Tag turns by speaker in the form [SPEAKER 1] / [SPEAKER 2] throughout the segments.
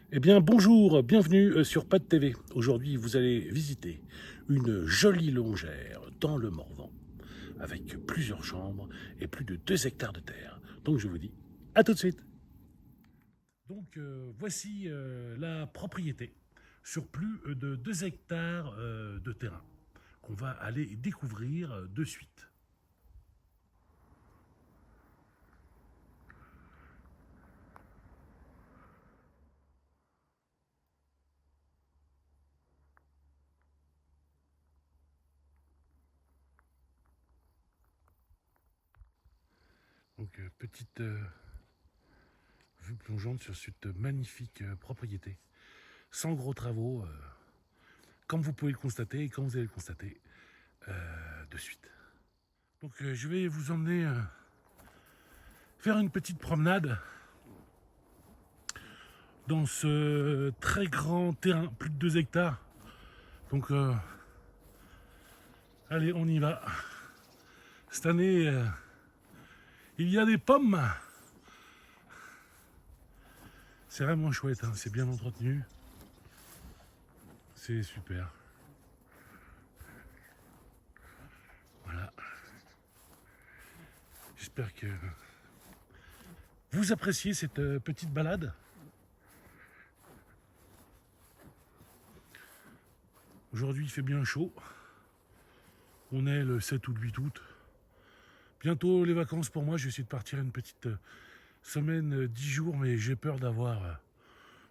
[SPEAKER 1] Eh bien, bonjour, bienvenue sur Pad TV. Aujourd'hui, vous allez visiter une jolie longère dans le Morvan, avec plusieurs chambres et plus de 2 hectares de terre. Donc, je vous dis à tout de suite. Donc, voici la propriété sur plus de 2 hectares de terrain qu'on va aller découvrir de suite. Donc, petite vue plongeante sur cette magnifique propriété, sans gros travaux, comme vous pouvez le constater et comme vous allez le constater de suite. Donc je vais vous emmener faire une petite promenade dans ce très grand terrain, plus de 2 hectares. Donc allez, on y va. Cette année, il y a des pommes. C'est vraiment chouette, hein, c'est bien entretenu. C'est super. Voilà. J'espère que vous appréciez cette petite balade. Aujourd'hui, il fait bien chaud. On est le 7 ou le 8 août. Bientôt les vacances pour moi. Je vais essayer de partir une petite semaine, 10 jours, mais j'ai peur d'avoir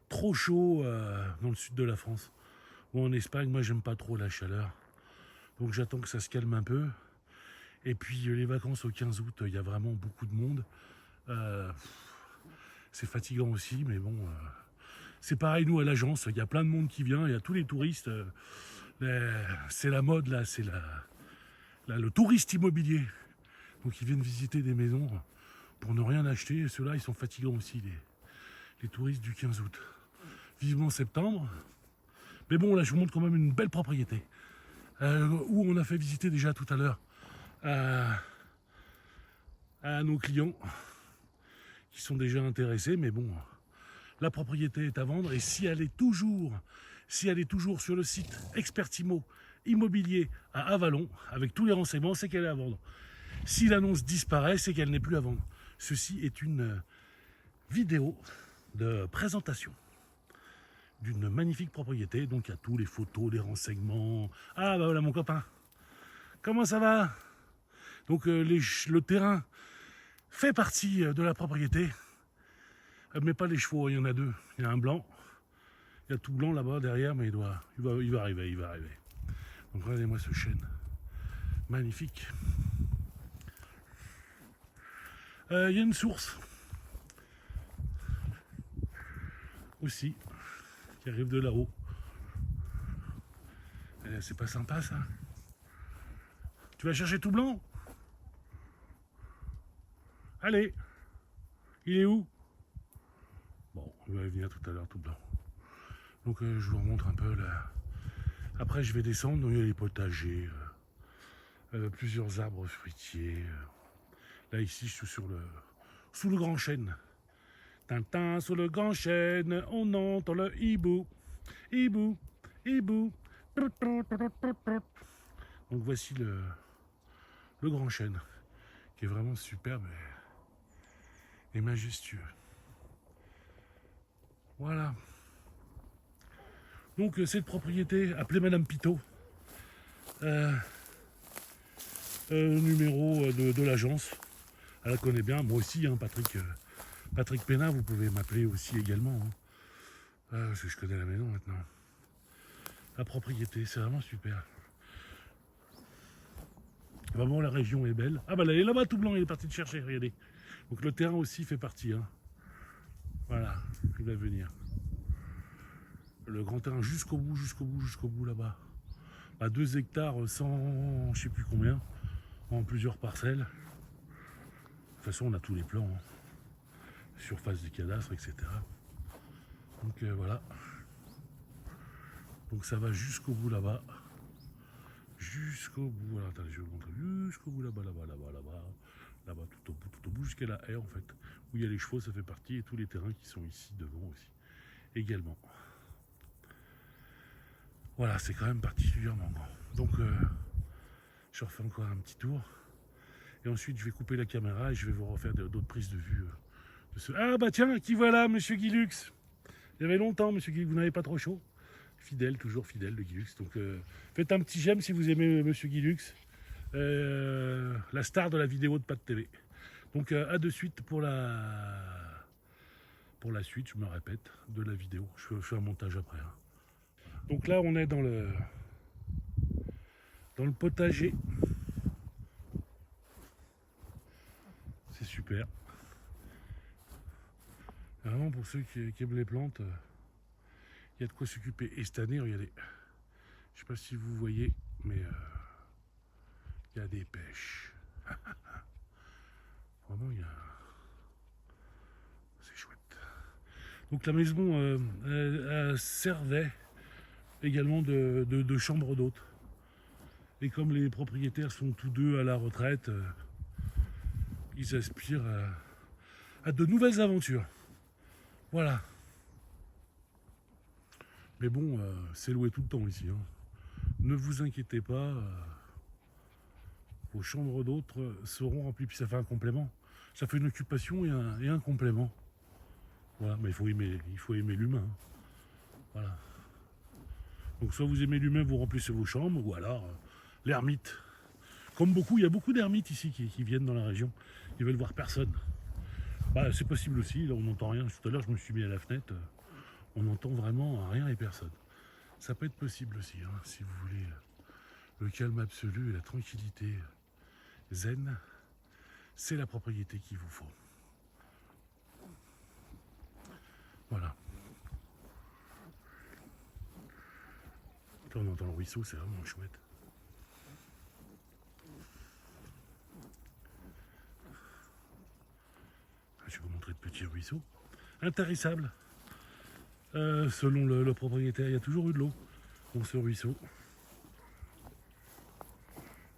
[SPEAKER 1] trop chaud dans le sud de la France. Ou en Espagne, moi j'aime pas trop la chaleur. Donc j'attends que ça se calme un peu. Et puis les vacances au 15 août, il y a vraiment beaucoup de monde. Euh, c'est fatigant aussi, mais bon, c'est pareil nous à l'agence, il y a plein de monde qui vient, il y a tous les touristes. C'est la mode là, c'est le touriste immobilier. Donc ils viennent visiter des maisons pour ne rien acheter. Et ceux-là, ils sont fatigants aussi, les touristes du 15 août. Vivement septembre. Mais bon, là, je vous montre quand même une belle propriété. Où on a fait visiter déjà tout à l'heure à nos clients qui sont déjà intéressés. Mais bon, la propriété est à vendre. Et si elle est toujours sur le site Expertimo Immobilier à Avalon, avec tous les renseignements, c'est qu'elle est à vendre. Si l'annonce disparaît, c'est qu'elle n'est plus à vendre. Ceci est une vidéo de présentation d'une magnifique propriété. Donc il y a tous les photos, les renseignements. Ah bah voilà mon copain. Comment ça va? Donc le terrain fait partie de la propriété. Mais pas les chevaux, il y en a deux. Il y a un blanc. Il y a tout blanc là-bas derrière, mais il va arriver, il va arriver. Donc regardez-moi ce chêne. Magnifique. Il y a une source aussi qui arrive de là-haut. C'est pas sympa ça. Tu vas chercher tout blanc? Allez, il est où? Bon, il va venir tout à l'heure tout blanc. Donc je vous remontre un peu là. Après je vais descendre, il y a les potagers, plusieurs arbres fruitiers. Là ici je suis sous le grand chêne. Tintin sous le grand chêne, on entend le hibou. Hibou, hibou. Donc voici le grand chêne, qui est vraiment superbe et majestueux. Voilà. Donc cette propriété, appelée Madame Pitot, numéro de l'agence. Elle la connaît bien, moi aussi, hein, Patrick Pénin, vous pouvez m'appeler aussi également. Hein. Parce que je connais la maison maintenant. La propriété, c'est vraiment super. Vraiment, la région est belle. Ah bah là, il est là-bas tout blanc, il est parti de chercher, regardez. Donc le terrain aussi fait partie. Hein. Voilà, il va venir. Le grand terrain jusqu'au bout là-bas. À 2 hectares, 100, je sais plus combien, en plusieurs parcelles. De toute façon, on a tous les plans. Hein. Surface du cadastre, etc. Donc voilà. Donc ça va jusqu'au bout là-bas. Jusqu'au bout. Alors attendez, je vais vous montrer. Jusqu'au bout là-bas. Là-bas, tout au bout, jusqu'à la haie en fait. Où il y a les chevaux, ça fait partie. Et tous les terrains qui sont ici devant aussi. également. Voilà, c'est quand même particulièrement grand. Donc, je refais encore un petit tour. Et ensuite, je vais couper la caméra et je vais vous refaire d'autres prises de vue. De ce... Ah bah tiens, qui voilà, monsieur Guilux. Il y avait longtemps, monsieur Guilux, vous n'avez pas trop chaud. Fidèle, toujours fidèle, le Guilux. Donc, faites un petit j'aime si vous aimez monsieur Guilux. La star de la vidéo de Pat TV. Donc, à de suite pour la suite, je me répète, de la vidéo. Je fais un montage après. Hein. Donc là, on est dans le potager. C'est super. Vraiment, pour ceux qui aiment les plantes, il y a de quoi s'occuper. Et cette année, regardez, je ne sais pas si vous voyez, mais il y a des pêches. Vraiment, il y a... C'est chouette. Donc la maison servait également de chambre d'hôte. Et comme les propriétaires sont tous deux à la retraite, ils aspirent à de nouvelles aventures. Voilà. Mais bon, c'est loué tout le temps ici. Hein. Ne vous inquiétez pas, vos chambres d'hôtes seront remplies. Puis ça fait un complément. Ça fait une occupation et un complément. Voilà, mais il faut aimer l'humain. Hein. Voilà. Donc soit vous aimez l'humain, vous remplissez vos chambres, ou alors l'ermite. Comme beaucoup, il y a beaucoup d'ermites ici qui viennent dans la région. Ils veulent voir personne. Bah, c'est possible aussi, là on n'entend rien. Tout à l'heure je me suis mis à la fenêtre, on n'entend vraiment rien et personne. Ça peut être possible aussi, hein, si vous voulez le calme absolu et la tranquillité zen, c'est la propriété qu'il vous faut. Voilà. Là on entend le ruisseau, c'est vraiment chouette. Je vais vous montrer de petits ruisseaux. Intarissables. Selon le propriétaire, il y a toujours eu de l'eau dans ce ruisseau.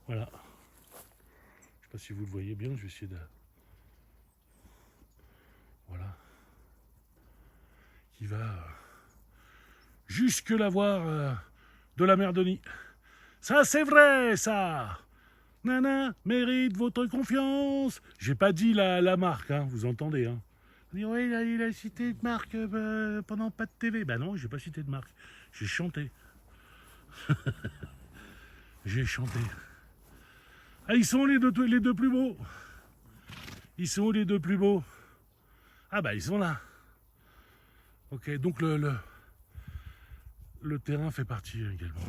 [SPEAKER 1] Voilà. Je ne sais pas si vous le voyez bien, je vais essayer de... Voilà. Qui va jusque la voir de la mer Denis. Ça c'est vrai, ça. Nana mérite votre confiance. J'ai pas dit la marque, hein, vous entendez, hein. Oui, il a cité de marque pendant Pat TV. Ben non, j'ai pas cité de marque. J'ai chanté. J'ai chanté. Ah, ils sont les deux plus beaux. Ils sont où les deux plus beaux? Ah bah ils sont là. Ok, donc le terrain fait partie également.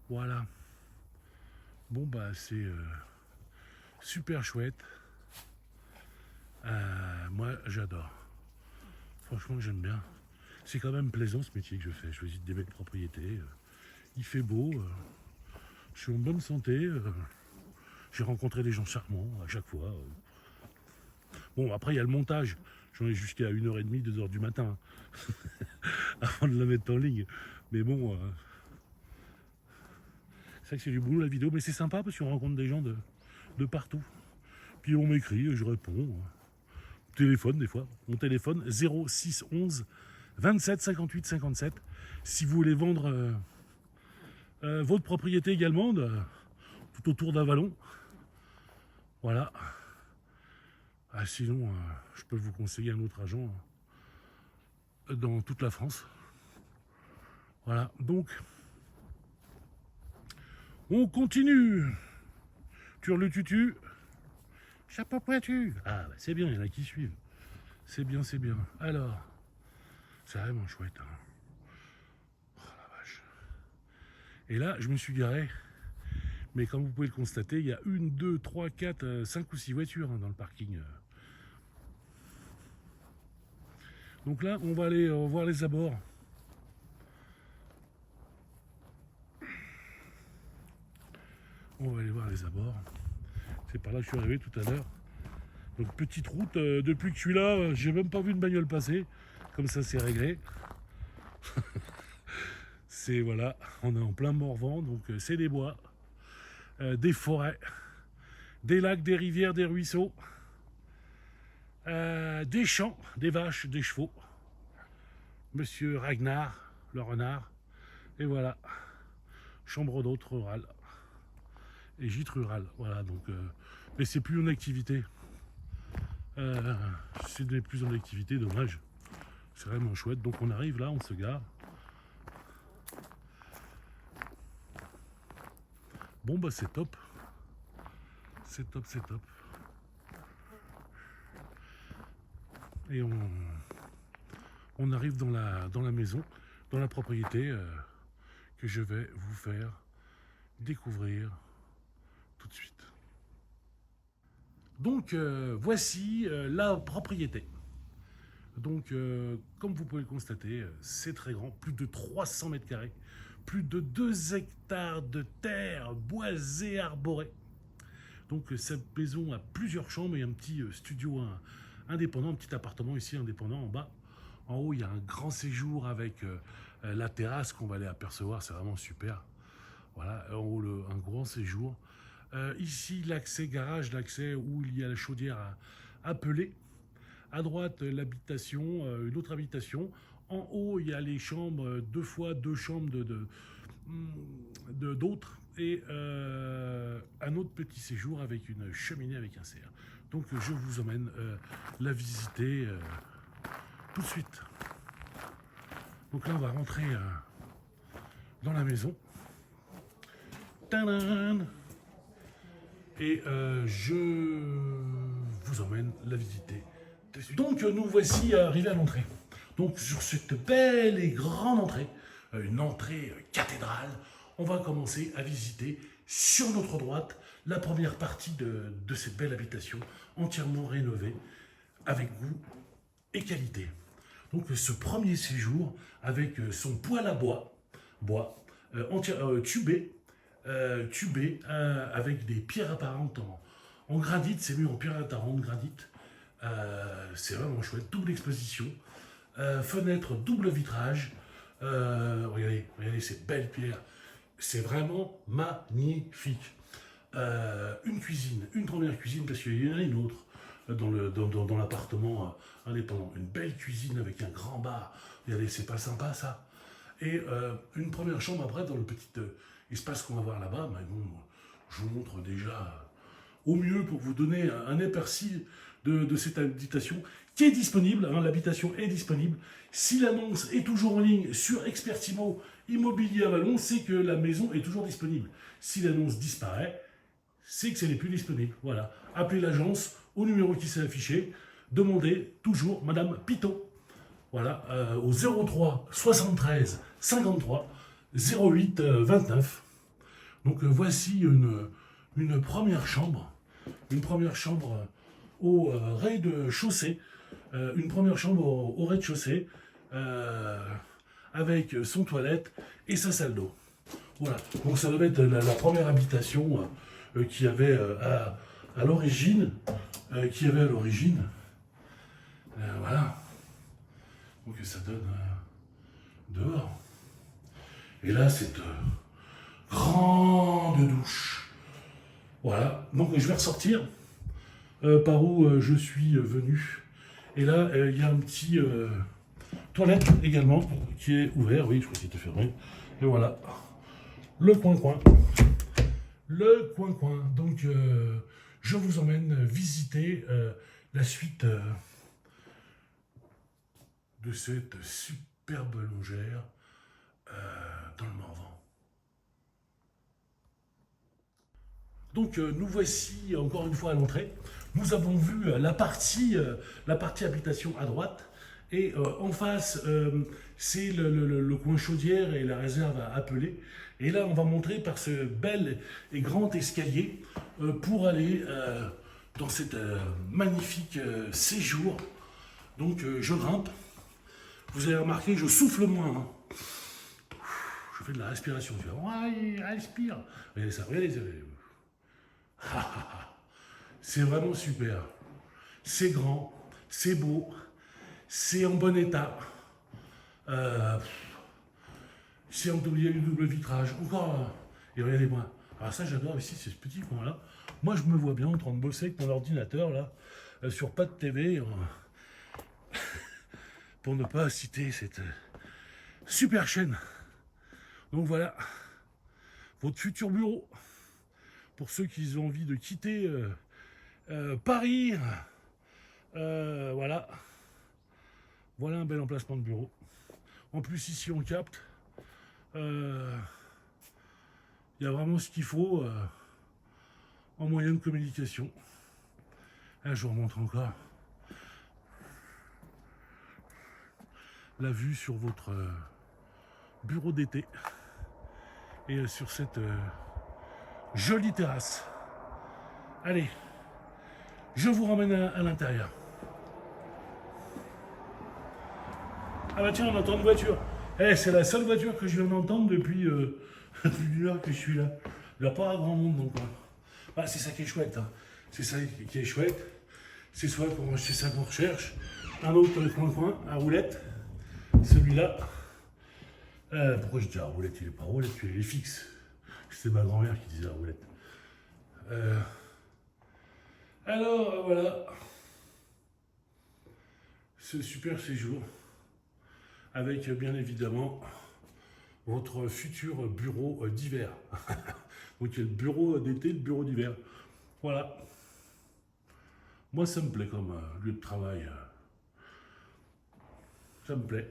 [SPEAKER 1] Voilà. Bon bah c'est super chouette. Moi j'adore. Franchement j'aime bien. C'est quand même plaisant ce métier que je fais. Je visite des belles propriétés. Il fait beau. Je suis en bonne santé. J'ai rencontré des gens charmants à chaque fois. Bon après il y a le montage. J'en ai jusqu'à 1h30, 2h du matin. Avant de la mettre en ligne. Mais bon... c'est vrai que c'est du boulot la vidéo, mais c'est sympa parce qu'on rencontre des gens de partout. Puis on m'écrit, je réponds. Téléphone des fois. Mon téléphone 0611 27 58 57. Si vous voulez vendre votre propriété également, tout autour d'un vallon. Voilà. Ah, sinon, je peux vous conseiller un autre agent dans toute la France. Voilà. Donc, on continue. Turlututu. Chapeau pointu. Ah, bah c'est bien, il y en a qui suivent. C'est bien, c'est bien. Alors, c'est vraiment chouette. Hein. Oh la vache. Et là, je me suis garé. Mais comme vous pouvez le constater, il y a 1, 2, 3, 4, 5 ou 6 voitures hein, dans le parking. Donc là, on va aller voir les abords. On va aller voir les abords. C'est par là que je suis arrivé tout à l'heure. Donc petite route, depuis que je suis là, j'ai même pas vu une bagnole passer. Comme ça c'est réglé. C'est voilà, on est en plein Morvan, donc c'est des bois, des forêts, des lacs, des rivières, des ruisseaux. Des champs, des vaches, des chevaux. Monsieur Ragnar, le renard. Et voilà, chambre d'hôte rurale. Et gîte rural, voilà. Donc, mais c'est plus une activité. C'est plus une activité, dommage. C'est vraiment chouette. Donc on arrive là, on se gare. Bon bah c'est top. C'est top, c'est top. Et on arrive dans la maison, dans la propriété que je vais vous faire découvrir tout de suite. Donc voici la propriété. Donc comme vous pouvez le constater, c'est très grand, plus de 300 mètres carrés, plus de 2 hectares de terre boisée, arborée. Donc cette maison a plusieurs chambres et un petit studio indépendant, un petit appartement ici indépendant en bas. En haut, il y a un grand séjour avec la terrasse qu'on va aller apercevoir, c'est vraiment super. Voilà, en haut, un grand séjour. Ici, l'accès garage, l'accès où il y a la chaudière à peler. À droite, l'habitation, une autre habitation. En haut, il y a les chambres, 2 fois 2 chambres d'autres. Et un autre petit séjour avec une cheminée avec un cerf. Donc je vous emmène la visiter tout de suite. Donc là on va rentrer dans la maison. Tadam! Et je vous emmène la visiter. Donc nous voici arrivés à l'entrée. Donc sur cette belle et grande entrée, une entrée cathédrale, on va commencer à visiter sur notre droite la première partie de cette belle habitation entièrement rénovée avec goût et qualité. Donc ce premier séjour avec son poêle à bois tubé, avec des pierres apparentes en granit, c'est mieux en pierre apparente granit. C'est vraiment chouette, double exposition, fenêtre double vitrage. Regardez ces belles pierres. C'est vraiment magnifique. Une cuisine, une première cuisine, parce qu'il y en a une autre dans l'appartement indépendant. Une belle cuisine avec un grand bar. Regardez, c'est pas sympa ça. Et une première chambre après dans le petit espace qu'on va voir là-bas. Mais bon, je vous montre déjà au mieux pour vous donner un aperçu de cette habitation qui est disponible. Hein, l'habitation est disponible. Si l'annonce est toujours en ligne sur Expertimo Immobilier à Vallon, c'est que la maison est toujours disponible. Si l'annonce disparaît, c'est que ce n'est plus disponible. Voilà. Appelez l'agence au numéro qui s'est affiché. Demandez toujours Madame Pitot. Voilà. Au 03 73 53 08 29. Donc voici une première chambre. Une première chambre au rez-de-chaussée. Une première chambre au rez-de-chaussée. Avec son toilette et sa salle d'eau. Voilà, donc ça devait être la première habitation qu'il y avait à l'origine. Voilà, donc ça donne dehors. Et là, cette grande douche. Voilà, donc je vais ressortir par où je suis venu. Et là, il y a un petit... toilette également qui est ouvert, oui, je crois qu'il était fermé. Et voilà, le coin-coin. Le coin-coin. Donc, je vous emmène visiter la suite de cette superbe longère dans le Morvan. Donc, nous voici encore une fois à l'entrée. Nous avons vu la partie habitation à droite. Et en face, c'est le coin chaudière et la réserve à peler. Et là, on va monter par ce bel et grand escalier pour aller dans cet magnifique séjour. Donc, je grimpe. Vous avez remarqué, je souffle moins. Hein. Je fais de la respiration. Je fais, ouais, respire. Regardez ça, regardez. C'est vraiment super. C'est grand, c'est beau. C'est en bon état. C'est en double vitrage. Encore. Et regardez-moi. Alors ça, j'adore ici, c'est ce petit coin-là. Moi, je me vois bien en train de bosser avec mon ordinateur, là, sur Pas de TV, pour ne pas citer cette super chaîne. Donc voilà, votre futur bureau, pour ceux qui ont envie de quitter Paris, voilà. Voilà un bel emplacement de bureau. En plus ici on capte, il y a vraiment ce qu'il faut en moyen de communication. Là, je vous remontre encore la vue sur votre bureau d'été et sur cette jolie terrasse. Allez, je vous ramène à l'intérieur. Ah bah tiens, on entend une voiture. C'est la seule voiture que je viens d'entendre depuis plus d'une heure que je suis là. Il n'y a pas grand monde donc. Ah, c'est ça qui est chouette. Hein. C'est ça qui est chouette. C'est soit c'est ça qu'on recherche. Un autre coin à roulette. Celui-là. Pourquoi je dis à roulette? Il n'est pas roulette, il est fixe. C'est ma grand-mère qui disait à roulette. Alors voilà. Ce super séjour. Avec bien évidemment votre futur bureau d'hiver. Donc il y a le bureau d'été, le bureau d'hiver. Voilà. Moi ça me plaît comme lieu de travail. Ça me plaît.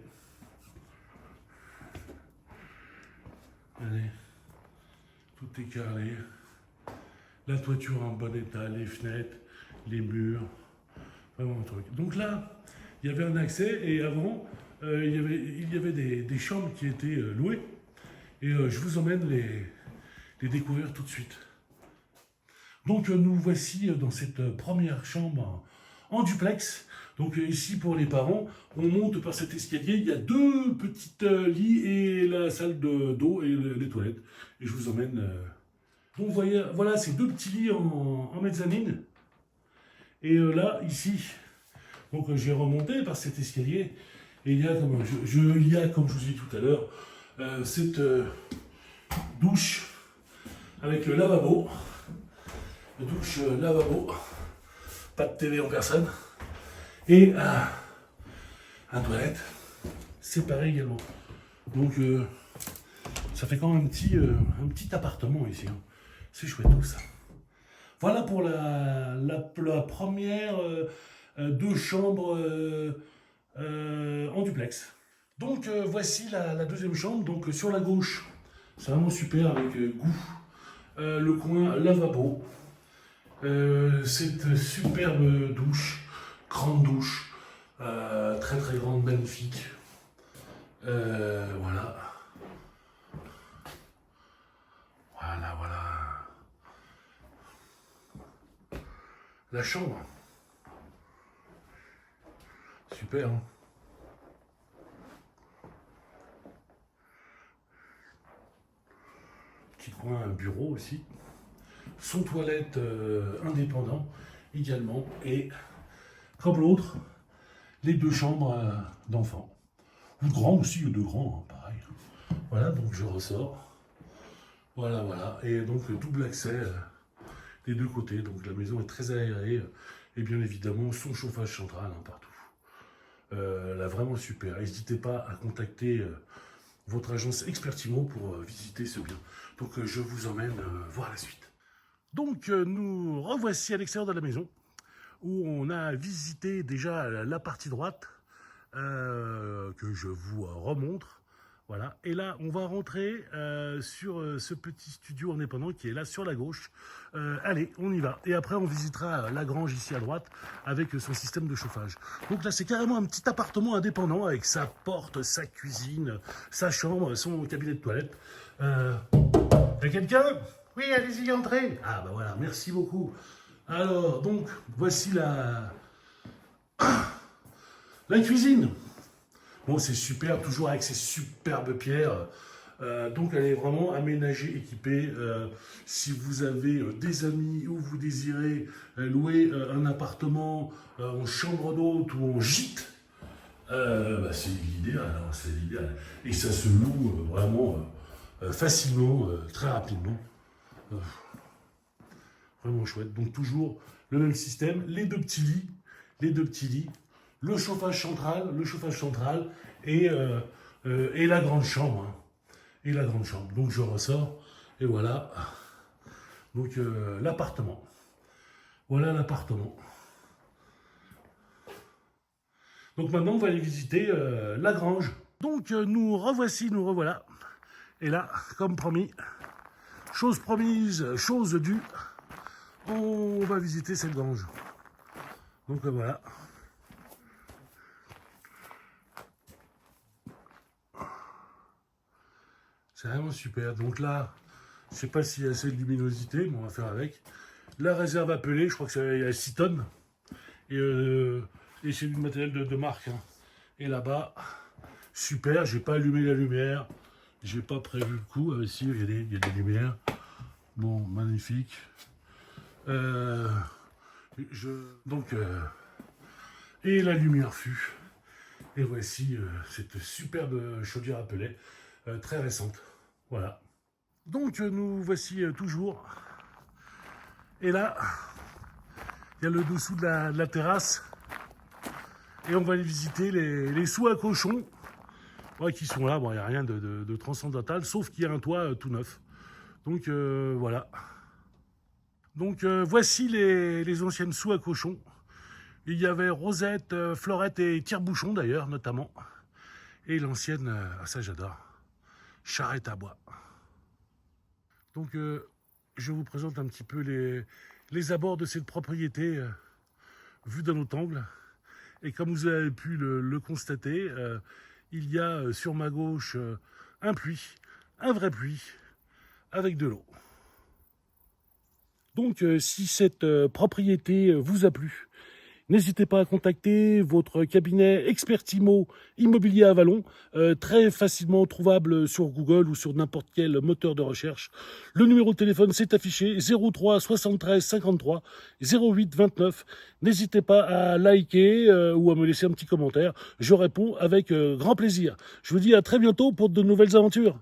[SPEAKER 1] Allez. Tout est carré. La toiture en bon état, les fenêtres, les murs. Vraiment un truc. Donc là, il y avait un accès et avant, il y avait des chambres qui étaient louées. Et je vous emmène les découvrir tout de suite. Donc nous voici dans cette première chambre en duplex. Donc ici pour les parents, on monte par cet escalier. Il y a deux petites lits et la salle d'eau et les toilettes. Et je vous emmène. Donc voilà ces deux petits lits en mezzanine. Et là, ici, donc j'ai remonté par cet escalier. Et il y a, comme je vous ai dit tout à l'heure, cette douche avec le lavabo. Douche, lavabo. Pas de TV en personne. Et un toilette séparé également. Donc ça fait quand même un petit appartement ici. Hein. C'est chouette tout ça. Voilà pour la première deux chambres en duplex. Donc voici la deuxième chambre. Donc sur la gauche, c'est vraiment super avec goût. Le coin lavabo. Cette superbe douche. Grande douche, très très grande, magnifique. Voilà. Voilà. La chambre. Super. Hein. Petit coin bureau aussi. Son toilette indépendant également. Et comme l'autre, les deux chambres d'enfants. Ou de grands aussi, deux grands, hein, pareil. Voilà, donc je ressors. Voilà. Et donc double accès des deux côtés. Donc la maison est très aérée. Et bien évidemment, son chauffage central hein, partout. Là, vraiment super. N'hésitez pas à contacter votre agence Expertimo pour visiter ce bien. Donc je vous emmène voir la suite. Donc nous revoici à l'extérieur de la maison, où on a visité déjà la partie droite, que je vous remontre. Voilà. Et là, on va rentrer sur ce petit studio indépendant qui est là sur la gauche. Allez, on y va. Et après, on visitera la grange ici à droite avec son système de chauffage. Donc là, c'est carrément un petit appartement indépendant avec sa porte, sa cuisine, sa chambre, son cabinet de toilette. Y a quelqu'un ? Oui, allez-y, entrez. Ah bah voilà, merci beaucoup. Alors, donc, voici la cuisine. Bon, c'est super, toujours avec ces superbes pierres. Donc, elle est vraiment aménagée, équipée. Si vous avez des amis ou vous désirez louer un appartement en chambre d'hôte ou en gîte, c'est l'idéal. Hein, c'est l'idéal. Et ça se loue vraiment facilement, très rapidement. Vraiment chouette. Donc, toujours le même système. Les deux petits lits. les deux petits lits, le chauffage central et la grande chambre. Hein, et la grande chambre. Donc je ressors et voilà. Donc l'appartement. Voilà l'appartement. Donc maintenant on va aller visiter la grange. Donc nous revoilà. Et là, comme promis, chose promise, chose due, on va visiter cette grange. Donc voilà. C'est vraiment super. Donc là, je sais pas s'il y a assez de luminosité, mais on va faire avec. La réserve appelée, je crois que c'est à 6 tonnes. Et c'est du matériel de marque. Hein. Et là-bas, super, j'ai pas allumé la lumière. J'ai pas prévu le coup. Ah, si, il y a des lumières. Bon, magnifique. Et la lumière fut. Et voici cette superbe chaudière à pellets, très récente. Voilà. Donc nous voici toujours. Et là, il y a le dessous de la terrasse. Et on va aller visiter les seaux à cochons. Ouais, qui sont là. Bon, il n'y a rien de transcendantal, sauf qu'il y a un toit tout neuf. Donc voilà. Donc voici les anciennes seaux à cochons. Il y avait Rosette, Florette et Tire-Bouchon d'ailleurs, notamment. Et l'ancienne, ça j'adore, charrette à bois. Donc je vous présente un petit peu les abords de cette propriété vue d'un autre angle. Et comme vous avez pu le constater, il y a sur ma gauche un puits, un vrai puits, avec de l'eau. Donc si cette propriété vous a plu, n'hésitez pas à contacter votre cabinet Expertimo Immobilier à Vallon, très facilement trouvable sur Google ou sur n'importe quel moteur de recherche. Le numéro de téléphone s'est affiché 03 73 53 08 29. N'hésitez pas à liker ou à me laisser un petit commentaire. Je réponds avec grand plaisir. Je vous dis à très bientôt pour de nouvelles aventures.